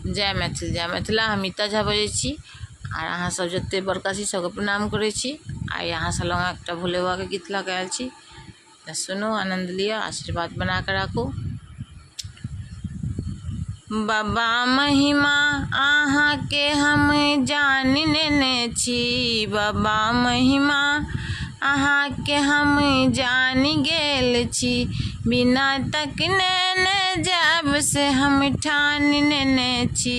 जय मैथिल जय मिथिला। हम मीता झा बजै छी और अहाँ सब जते बड़का छी सबके प्रणाम करै छी। आ यहाँ से लगा एक भोले बाबा के गीत लऽ के आयल छी, तऽ सुनो, आनंद लिया, आशीर्वाद बना के राखू। बाबा महिमा अहाँ के हम जान नेने छी, बाबा महिमा अहाँ के हम जान गेल छी, बिना तकने ने जाब से हम ठान नेने छी।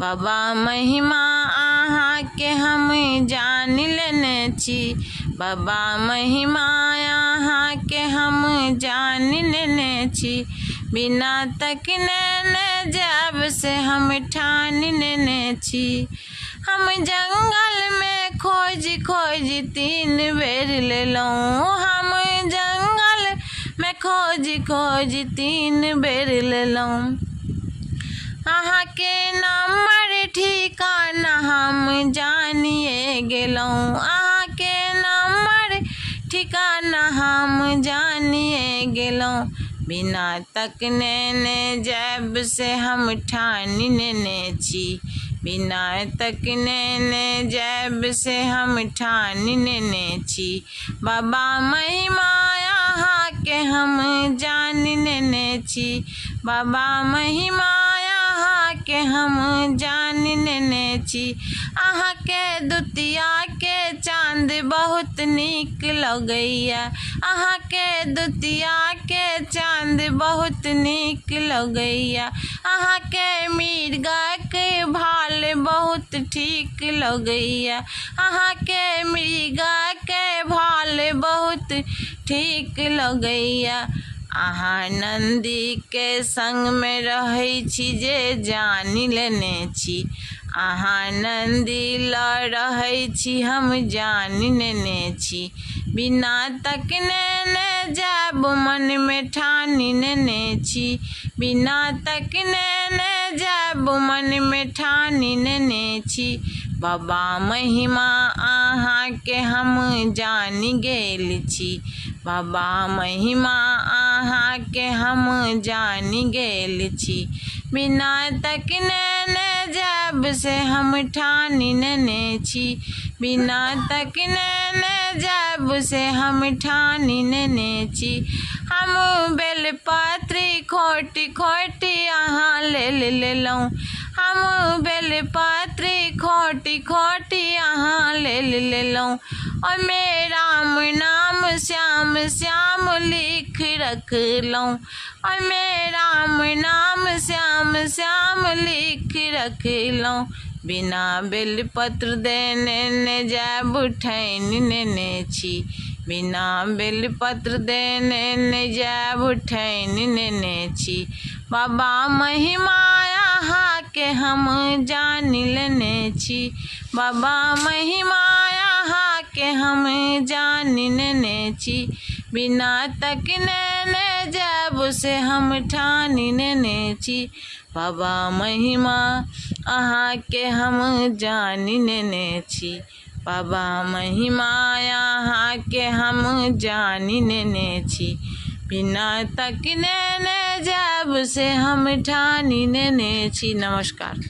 बाबा महिमा अहाँ के हम जान लेने छी, बाबा महिमा अहाँ के हम जान लेने छी, बिना तकने ने जाब से हम ठान लेने छी। हम जंगल में खोज खोज 3 बेर लेलहुँ, हम जंगल में खोज खोज 3 बेर लेलहुँ। अहाँ के नंबर ठिकाना हम जानिए गेलहुँ, अहाँ के नंबर ठिकाना हम जानिए गेलहुँ, बिना तकने ने जाब से हम ठान लेने छी, बिना तकने ने जाब से हम ठान लेने छी। बाबा महिमा अहाँ के हम जान लेने छी, बाबा महिमा अहाँ के हम जान लेने छी। अहाँ के दुतिया के चाँद बहुत नीक लगैया, अहाँ के दुतिया के चाँद बहुत नीक लगैया, अहाँ के मिर्गा के भाल बहुत ठीक लगैया, अहाँ के मिर्गा के भाल बहुत ठीक लगैया। अहाँ नंदी के संग में रहै छी जे जान लेने छी, अहाँ नंदी ल रहै छी हम जान लेने छी, बिना तकने ने जाब मन में ठान लेने छी, बिना तकने ने जाब मन में ठान लेने छी। बाबा महिमा अहाँ के हम जान गेल छी, बाबा महिमा अहाँ के हम जान गेल छी, बिना तकने ने जाब से हम ठान लेने छी, बिना तकने ने जाब से हम ठान लेने छी। हम बेलपत्री खोटी खोटी अहाँ ले लेलहुँ, हम बेलपत्री खोटी खोटी अहाँ ले लेलहुँ, और मेरा नाम श्याम श्याम लिख रखलहुँ, और मेरा नाम श्याम श्याम लिख रखलहुँ, बिना बेलपत्र देने ने जाब ठान लेने छी, बिना बेलपत्र देने ने जाब ठान लेने छी। बाबा महिमा अहाँ के हम जान लेने छी, बाबा महिमा अहाँ के हम जान लेने छी, बिना तकने ने जाब से हम ठान लेने छी। बाबा महिमा अहाँ के हम जान लेने छी, बाबा महिमा अहाँ के हम जान लेने छी, बिना तकने ने जाब से हम ठान लेने छी। नमस्कार।